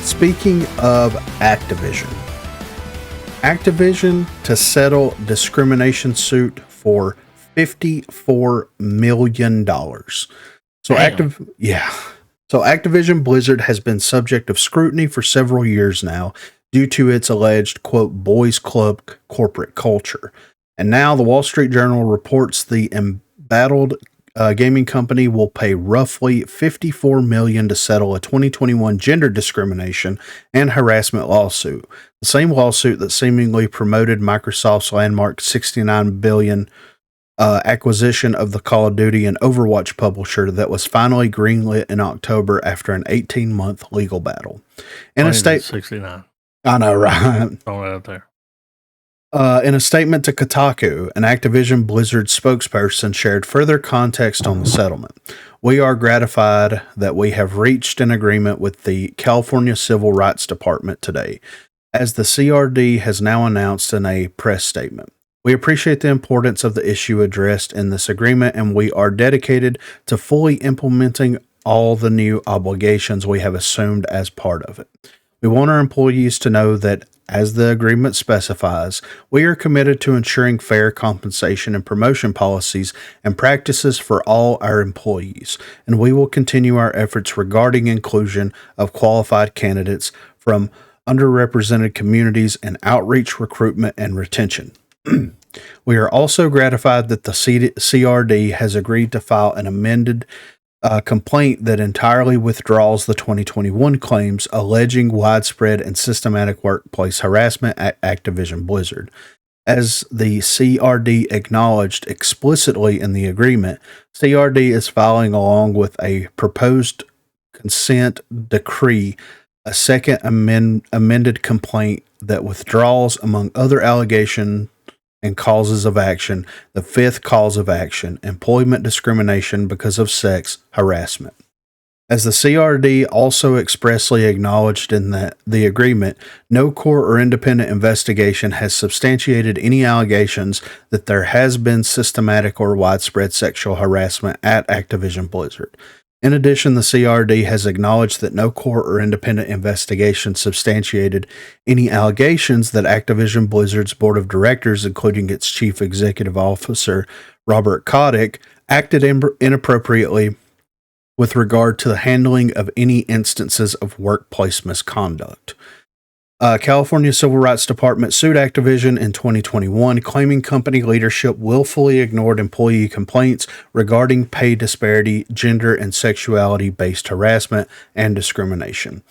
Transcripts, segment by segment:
Speaking of Activision to settle discrimination suit for $54 million. So Damn. So Activision Blizzard has been subject of scrutiny for several years now due to its alleged, quote, boys club corporate culture. And now the Wall Street Journal reports the embattled gaming company will pay roughly $54 million to settle a 2021 gender discrimination and harassment lawsuit. The same lawsuit that seemingly promoted Microsoft's landmark $69 billion acquisition of the Call of Duty and Overwatch publisher that was finally greenlit in October after an 18-month legal battle. In a 69. I know, right? Throw it out there. In a statement to Kotaku, an Activision Blizzard spokesperson shared further context on the settlement. We are gratified that we have reached an agreement with the California Civil Rights Department today, as the CRD has now announced in a press statement. We appreciate the importance of the issue addressed in this agreement, and we are dedicated to fully implementing all the new obligations we have assumed as part of it. We want our employees to know that, as the agreement specifies, we are committed to ensuring fair compensation and promotion policies and practices for all our employees, and we will continue our efforts regarding inclusion of qualified candidates from underrepresented communities in outreach, recruitment, and retention. We are also gratified that the CRD has agreed to file an amended complaint that entirely withdraws the 2021 claims alleging widespread and systematic workplace harassment at Activision Blizzard. As the CRD acknowledged explicitly in the agreement, CRD is filing along with a proposed consent decree a second amended complaint that withdraws, among other allegations and causes of action, the fifth cause of action, employment discrimination because of sex harassment. As the CRD also expressly acknowledged in the agreement, no court or independent investigation has substantiated any allegations that there has been systematic or widespread sexual harassment at Activision Blizzard. In addition, the CRD has acknowledged that no court or independent investigation substantiated any allegations that Activision Blizzard's board of directors, including its chief executive officer, Robert Kotick, acted inappropriately with regard to the handling of any instances of workplace misconduct. California Civil Rights Department sued Activision in 2021, claiming company leadership willfully ignored employee complaints regarding pay disparity, gender and sexuality-based harassment, and discrimination.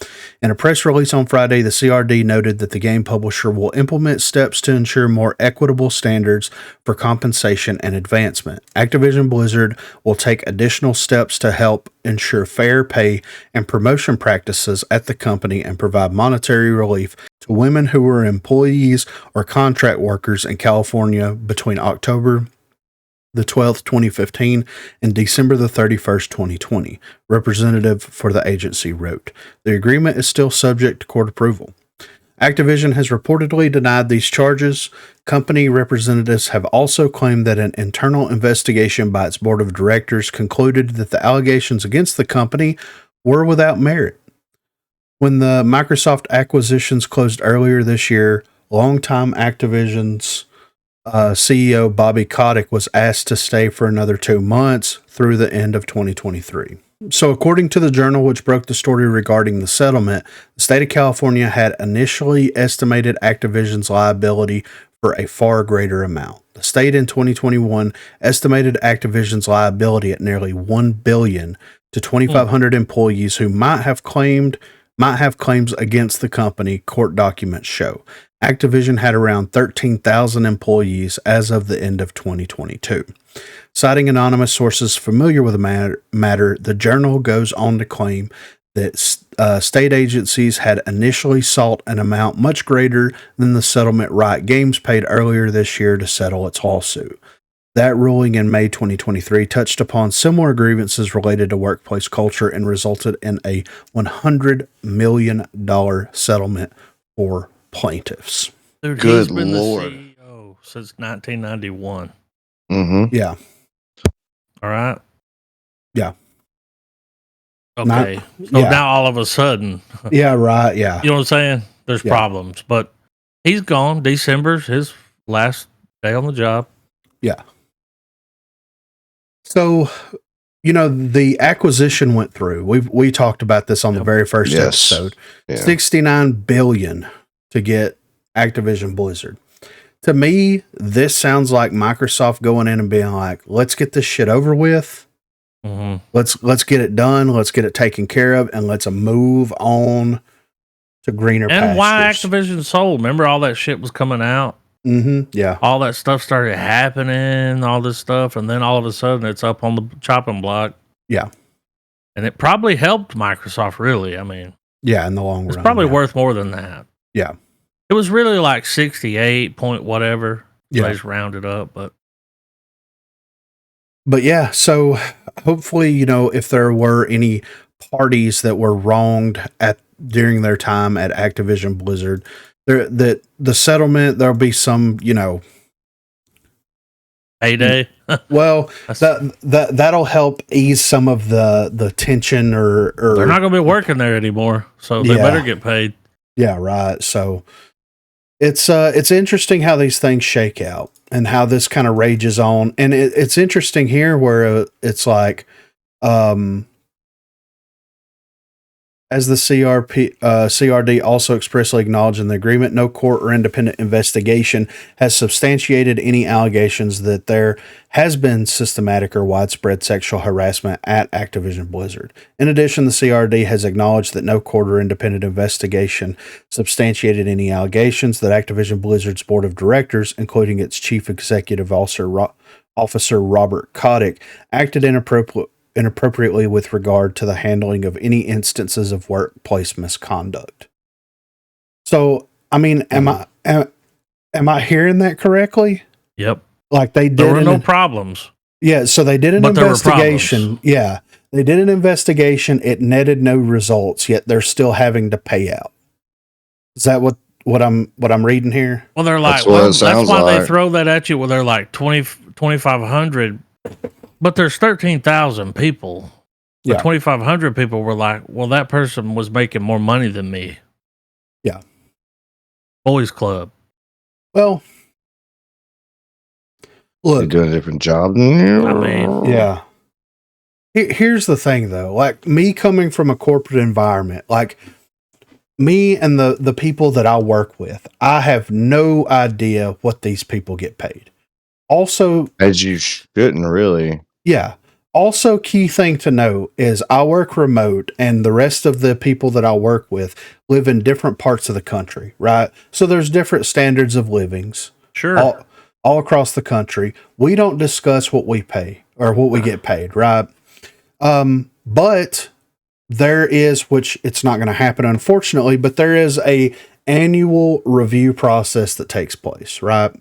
In a press release on Friday, the CRD noted that the game publisher will implement steps to ensure more equitable standards for compensation and advancement. Activision Blizzard will take additional steps to help ensure fair pay and promotion practices at the company and provide monetary relief to women who were employees or contract workers in California between October the 12th, 2015 and December the 31st, 2020, representative for the agency wrote. The agreement is still subject to court approval. Activision has reportedly denied these charges. Company representatives have also claimed that an internal investigation by its board of directors concluded that the allegations against the company were without merit. When the Microsoft acquisitions closed earlier this year, longtime Activision's CEO Bobby Kotick was asked to stay for another 2 months through the end of 2023. So according to the Journal, which broke the story regarding the settlement, the state of California had initially estimated Activision's liability for a far greater amount. The state in 2021 estimated Activision's liability at nearly $1 billion to 2,500 employees who might have claims against the company, court documents show. Activision had around 13,000 employees as of the end of 2022. Citing anonymous sources familiar with the matter, the Journal goes on to claim that state agencies had initially sought an amount much greater than the settlement Riot Games paid earlier this year to settle its lawsuit. That ruling in May 2023 touched upon similar grievances related to workplace culture and resulted in a $100 million settlement for plaintiffs. Dude, Good he's been Lord. the CEO since 1991. Mm-hmm. Yeah. All right. Yeah. Okay. So yeah. now all of a sudden, Yeah, right. Yeah. you know what I'm saying? There's Yeah. problems, but he's gone. December's his last day on the job. Yeah. So, the acquisition went through. We talked about this on the very first episode. Yeah. $69 billion to get Activision Blizzard. To me, this sounds like Microsoft going in and being like, "Let's get this shit over with. Mm-hmm. Let's get it done. Let's get it taken care of, and let's move on to greener pastures." And why Activision sold? Remember all that shit was coming out? Mm-hmm. Yeah. All that stuff started happening, all this stuff, and then all of a sudden it's up on the chopping block. Yeah. And it probably helped Microsoft, really. I mean, Yeah, in the long run. it's probably yeah. worth more than that. Yeah. It was really like 68 point whatever. Yeah. They just rounded up, but yeah, so hopefully, if there were any parties that were wronged during their time at Activision Blizzard, that the settlement, there'll be some, heyday. well, that'll help ease some of the tension or They're not going to be working there anymore, so they better get paid. Yeah, right. So it's interesting how these things shake out and how this kind of rages on. And it's interesting here where it's like, as the CRD also expressly acknowledged in the agreement, no court or independent investigation has substantiated any allegations that there has been systematic or widespread sexual harassment at Activision Blizzard. In addition, the CRD has acknowledged that no court or independent investigation substantiated any allegations that Activision Blizzard's board of directors, including its chief executive officer Robert Kotick, acted inappropriately with regard to the handling of any instances of workplace misconduct. So, I mean, am I hearing that correctly? Yep. Like they did. There were no problems. Yeah, so they did an investigation. Yeah, they did an investigation. It netted no results, yet they're still having to pay out. Is that what I'm reading here? Well, they're like, that's why they throw that at you. Well, they're like 2,500. But there's 13,000 people. The 2,500 people were like, well, that person was making more money than me. Yeah. Boys Club. Well, look. They do a different job than you? I mean, yeah. Here's the thing, though. Like, me coming from a corporate environment, like, me and the people that I work with, I have no idea what these people get paid. Also, as you shouldn't really. Yeah. Also, key thing to note is I work remote and the rest of the people that I work with live in different parts of the country, right? So there's different standards of livings. Sure. All across the country. We don't discuss what we pay or what we get paid, right? But there is, which it's not going to happen, unfortunately, but there is a annual review process that takes place, right?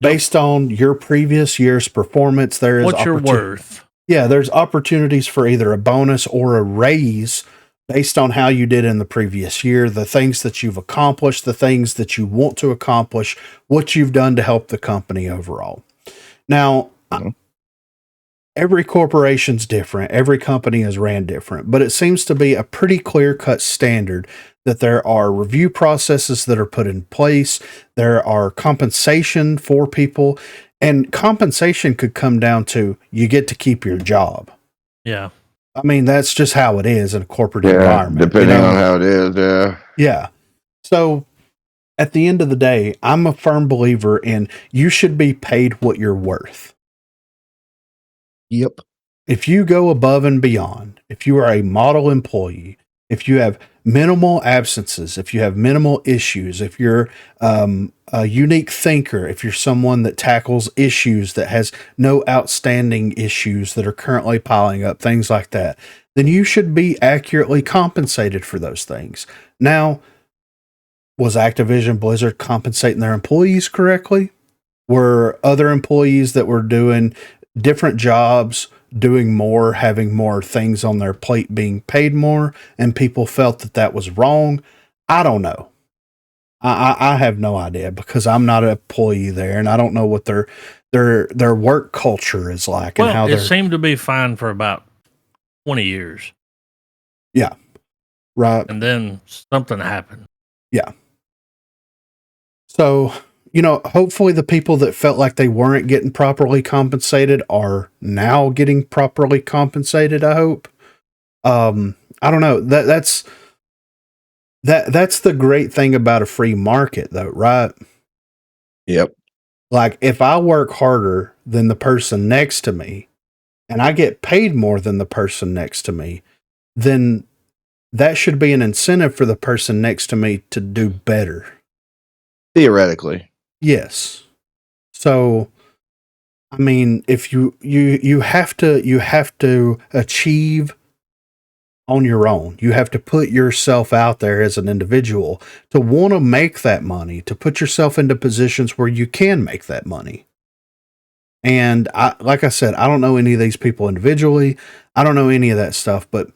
Based on your previous year's performance, there is what you're worth. Yeah, there's opportunities for either a bonus or a raise based on how you did in the previous year, the things that you've accomplished, the things that you want to accomplish, what you've done to help the company overall. Now, every corporation's different. Every company is ran different, but it seems to be a pretty clear-cut standard that there are review processes that are put in place. There are compensation for people, and compensation could come down to you get to keep your job. Yeah. I mean, that's just how it is in a corporate environment. Depending on how it is, yeah. Yeah. So at the end of the day, I'm a firm believer in you should be paid what you're worth. Yep. If you go above and beyond, if you are a model employee, if you have minimal absences, if you have minimal issues, if you're a unique thinker, if you're someone that tackles issues that has no outstanding issues that are currently piling up, things like that, then you should be accurately compensated for those things. Now, was Activision Blizzard compensating their employees correctly? Were other employees that were doing different jobs doing more, having more things on their plate, being paid more, and people felt that was wrong? I don't know. I have no idea because I'm not an employee there, and I don't know what their work culture is like. Well, and how it seemed to be fine for about 20 years. Yeah. Right. And then something happened. Yeah. So, hopefully the people that felt like they weren't getting properly compensated are now getting properly compensated, I hope. I don't know. That's the great thing about a free market though, right? Yep. Like if I work harder than the person next to me and I get paid more than the person next to me, then that should be an incentive for the person next to me to do better. Theoretically. Yes. So, I mean, if you have to achieve on your own. You have to put yourself out there as an individual to want to make that money, to put yourself into positions where you can make that money. And like I said, I don't know any of these people individually. I don't know any of that stuff, but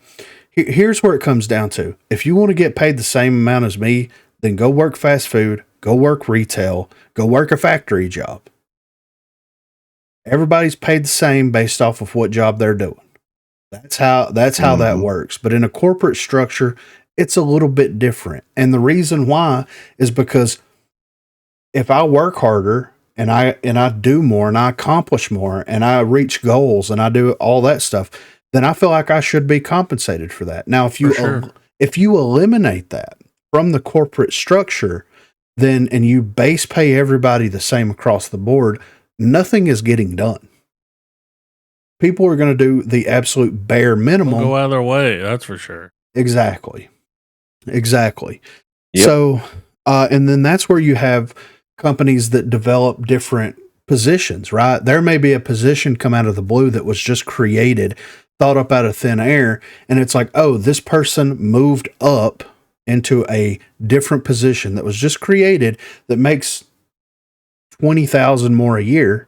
here's where it comes down to. If you want to get paid the same amount as me, then go work fast food, go work retail, go work a factory job. Everybody's paid the same based off of what job they're doing. That's how that works. But in a corporate structure, it's a little bit different. And the reason why is because if I work harder and I do more and I accomplish more and I reach goals and I do all that stuff, then I feel like I should be compensated for that. Now, if you eliminate that from the corporate structure, then and you base pay everybody the same across the board, nothing is getting done. People are going to do the absolute bare minimum. Go out of their way, that's for sure. Exactly. Yep. So, and then that's where you have companies that develop different positions, right? There may be a position come out of the blue that was just created, thought up out of thin air, and it's like, oh, this person moved up into a different position that was just created that makes $20,000 more a year.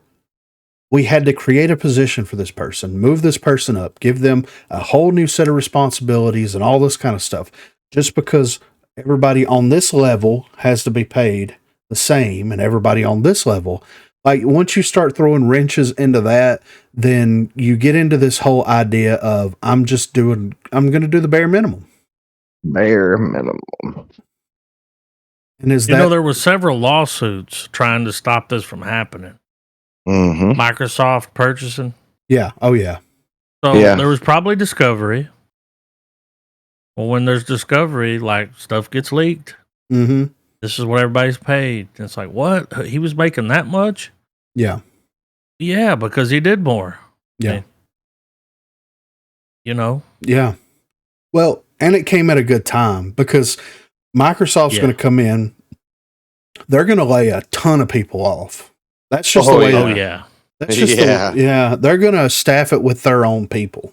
We had to create a position for this person, move this person up, give them a whole new set of responsibilities and all this kind of stuff. Just because everybody on this level has to be paid the same and everybody on this level, like once you start throwing wrenches into that, then you get into this whole idea of I'm going to do the bare minimum. Bare minimum. And there were several lawsuits trying to stop this from happening. Mm-hmm. Microsoft purchasing. Yeah. Oh, yeah. So there was probably discovery. Well, when there's discovery, like stuff gets leaked. Mm-hmm. This is what everybody's paid. And it's like, what? He was making that much? Yeah. Yeah, because he did more. Yeah. Yeah. Well, and it came at a good time because Microsoft's going to come in. They're going to lay a ton of people off. That's just the way. Oh, yeah. That's just they're going to staff it with their own people.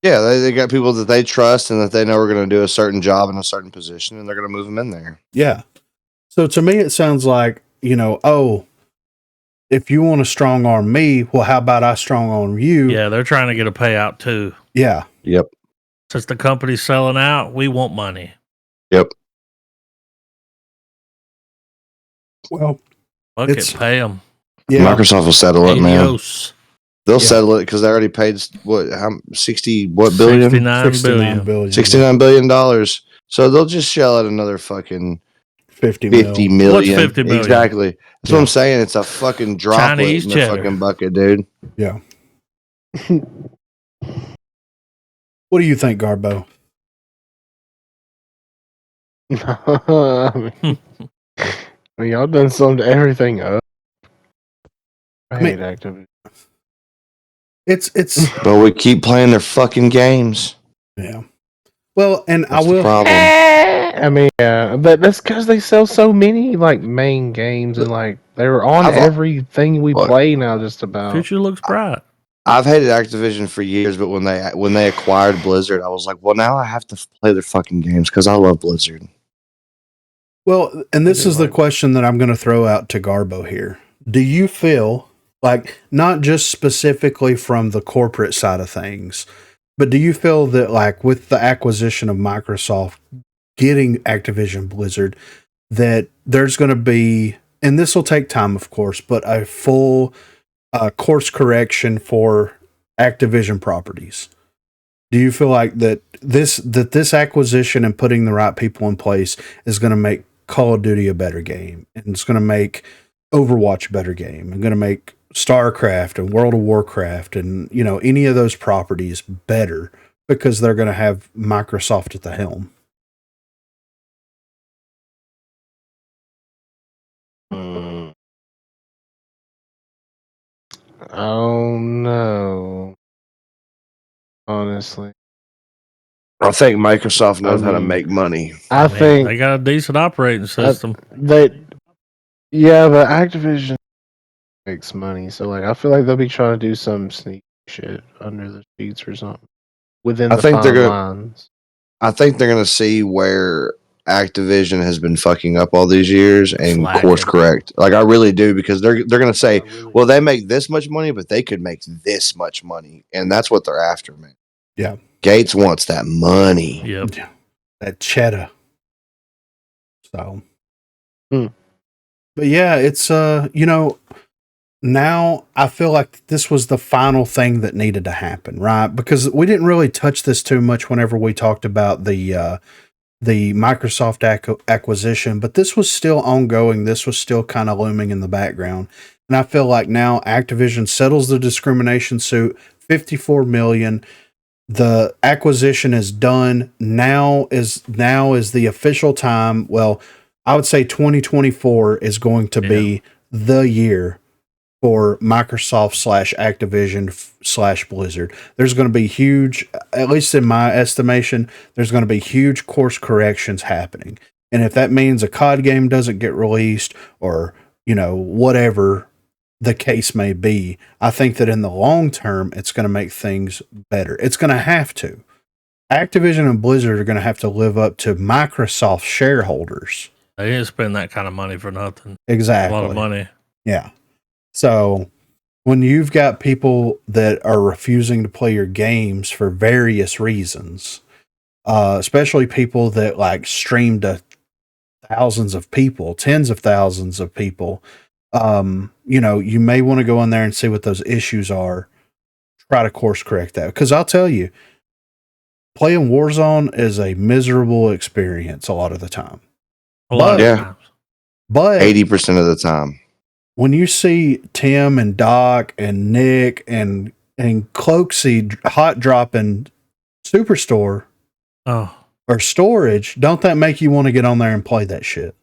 Yeah, they got people that they trust and that they know are going to do a certain job in a certain position, and they're going to move them in there. Yeah. So to me, it sounds like, if you want to strong arm me, well, how about I strong arm you? Yeah, they're trying to get a payout too. Yeah. Yep. Since the company's selling out, we want money. Yep. Well, pay them. Yeah. Microsoft will settle it, man. They'll settle it because they already paid billion? 69 billion. $69 billion. So they'll just shell out another fucking 50 million. What's 50 million? Exactly. That's what I'm saying. It's a fucking droplet Chinese in the cheddar. fucking bucket, dude. Yeah. What do you think, Garbo? Y'all done summed everything up. I hate Activision. It's but we keep playing their fucking games. Yeah. Well, and that's I will. But that's because they sell so many main games and they were on everything we play now. Just about. Future looks bright. I've hated Activision for years, but when they acquired Blizzard, I was like, well, now I have to play their fucking games because I love Blizzard. Well, and this is the question that I'm going to throw out to Garbo here. Do you feel not just specifically from the corporate side of things, but do you feel that with the acquisition of Microsoft getting Activision Blizzard, that there's going to be, and this will take time, of course, but a full course correction for Activision properties? Do you feel like that this acquisition and putting the right people in place is going to make Call of Duty a better game, and it's going to make Overwatch a better game, and going to make StarCraft and World of Warcraft and any of those properties better because they're going to have Microsoft at the helm? Oh no. Honestly. I think Microsoft knows how to make money. I think they got a decent operating system. But Activision makes money, so like I feel like they'll be trying to do some sneak shit under the sheets or something within the fine lines. I think they're gonna see where Activision has been fucking up all these years and course correct. Like I really do, because they're gonna say, well, they make this much money, but they could make this much money, and that's what they're after, man. Yeah, Gates wants that money. Yep, that cheddar. So, but yeah, it's now I feel like this was the final thing that needed to happen, right? Because we didn't really touch this too much whenever we talked about the Microsoft acquisition, but this was still ongoing. This was still kind of looming in the background. And I feel like now Activision settles the discrimination suit, $54 million. The acquisition is done. Now is the official time. Well, I would say 2024 is going to be the year for Microsoft / Activision / Blizzard. There's going to be huge, at least in my estimation, there's going to be huge course corrections happening. And if that means a COD game doesn't get released or, whatever the case may be, I think that in the long term, it's going to make things better. It's going to have to. Activision and Blizzard are going to have to live up to Microsoft shareholders. They didn't spend that kind of money for nothing. Exactly. A lot of money. Yeah. So when you've got people that are refusing to play your games for various reasons, especially people that like stream to thousands of people, tens of thousands of people, you may want to go in there and see what those issues are. Try to course correct that. Because I'll tell you, playing Warzone is a miserable experience a lot of the time. But 80% of the time. When you see Tim and Doc and Nick and Cloaksy hot dropping Superstore or Storage, don't that make you want to get on there and play that shit?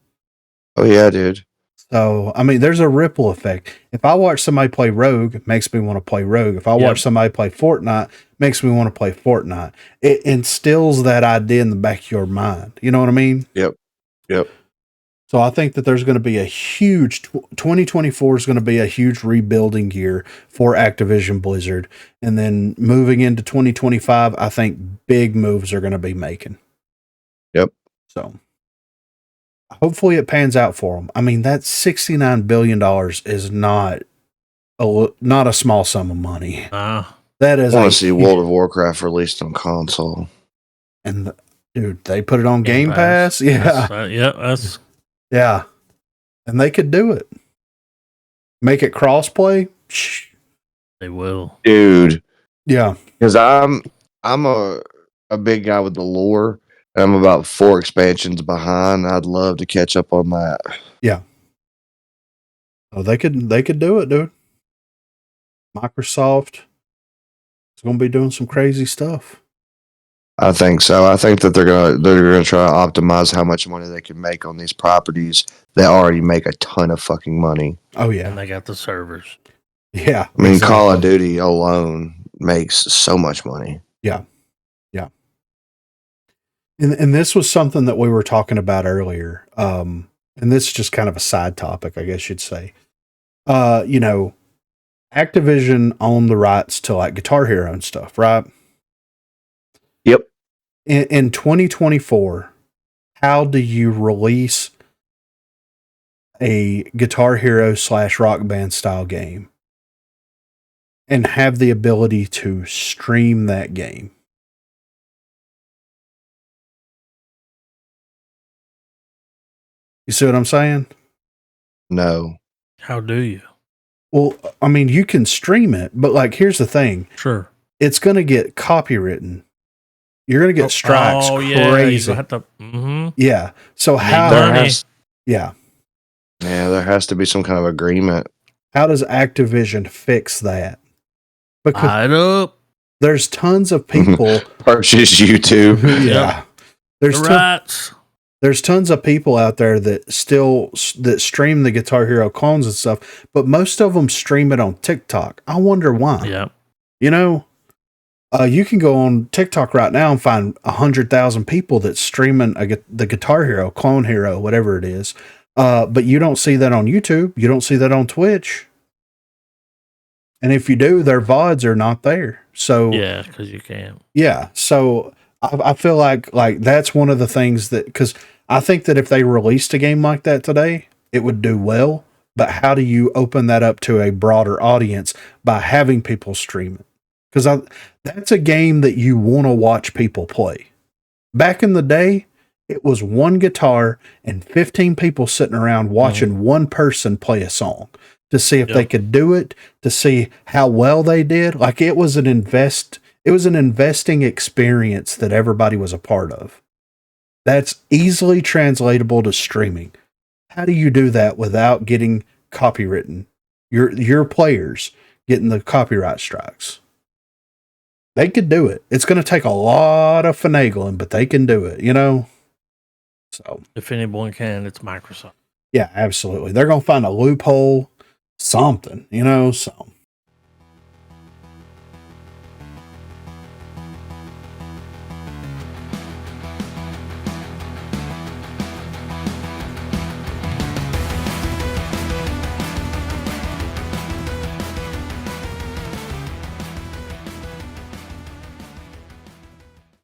Oh yeah, dude. So, I mean, there's a ripple effect. If I watch somebody play Rogue, it makes me want to play Rogue. If I watch somebody play Fortnite, it makes me want to play Fortnite. It instills that idea in the back of your mind. You know what I mean? Yep. So I think that there's going to be a huge 2024 is going to be a huge rebuilding year for Activision Blizzard. And then moving into 2025, I think big moves are going to be making. Yep. So hopefully it pans out for them. I mean, that $69 billion is not a small sum of money. That is. I want to see World of Warcraft released on console. And dude, they put it on Game Pass. Yeah. Yeah. And they could do it. Make it crossplay. They will. Dude. Yeah. Because I'm a big guy with the lore. And I'm about 4 expansions behind. I'd love to catch up on that. Yeah. Oh, they could do it, dude. Microsoft is going to be doing some crazy stuff. I think so. I think that they're gonna try to optimize how much money they can make on these properties that already make a ton of fucking money. Oh yeah, and they got the servers. Yeah, I mean, exactly. Call of Duty alone makes so much money. Yeah. And this was something that we were talking about earlier. And this is just kind of a side topic, I guess you'd say. Activision owned the rights to like Guitar Hero and stuff, right? Yep. In 2024, how do you release a Guitar Hero / Rock Band style game and have the ability to stream that game? You see what I'm saying? No. How do you? Well, I mean, you can stream it, but like, here's the thing. Sure. It's going to get copywritten You're gonna get strikes crazy. Yeah. So yeah. Yeah, there has to be some kind of agreement. How does Activision fix that? Because there's tons of people purchase YouTube. Yeah. There's tons of people out there that stream the Guitar Hero clones and stuff, but most of them stream it on TikTok. I wonder why. Yeah. You know, you can go on TikTok right now and find 100,000 people that's streaming the Guitar Hero, Clone Hero, whatever it is. But you don't see that on YouTube. You don't see that on Twitch. And if you do, their VODs are not there. So yeah, because you can't. Yeah. So I feel like that's one of the things that, because I think that if they released a game like that today, it would do well. But how do you open that up to a broader audience by having people stream it? Because that's a game that you want to watch people play. Back in the day, it was one guitar and 15 people sitting around watching one person play a song to see if they could do it, to see how well they did. Like it was an investing experience that everybody was a part of. That's easily translatable to streaming. How do you do that without getting copywritten? Your players getting the copyright strikes. They could do it. It's going to take a lot of finagling, but they can do it, you know? So if anyone can, it's Microsoft. Yeah, absolutely. They're going to find a loophole, something, you know? So